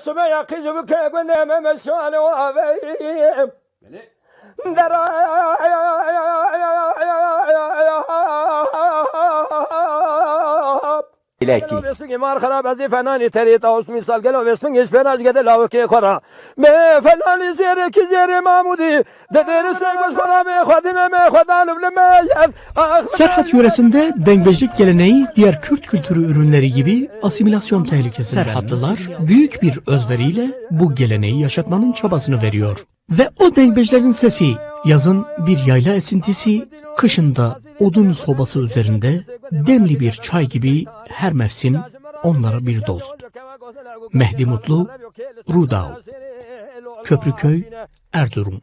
سمع يقيز بك قلنا ما مسوان وافيم إليكي اسمي مار خراب ازي فناني تري طاوس مثال قالوا اسمي ايش فناش قد لاوكي خرا ما فناني زيري كزيري مامودي ددرس ايش فنا ما خدمه ما خدان بلما Serhat yöresinde dengbejlik geleneği diğer Kürt kültürü ürünleri gibi asimilasyon tehlikesi. Serhatlılar büyük bir özveriyle bu geleneği yaşatmanın çabasını veriyor. Ve o dengbejlerin sesi yazın bir yayla esintisi, kışında odun sobası üzerinde demli bir çay gibi her mevsim onlara bir dost. Mehdi Mutlu, Rudao, Köprüköy, Erzurum.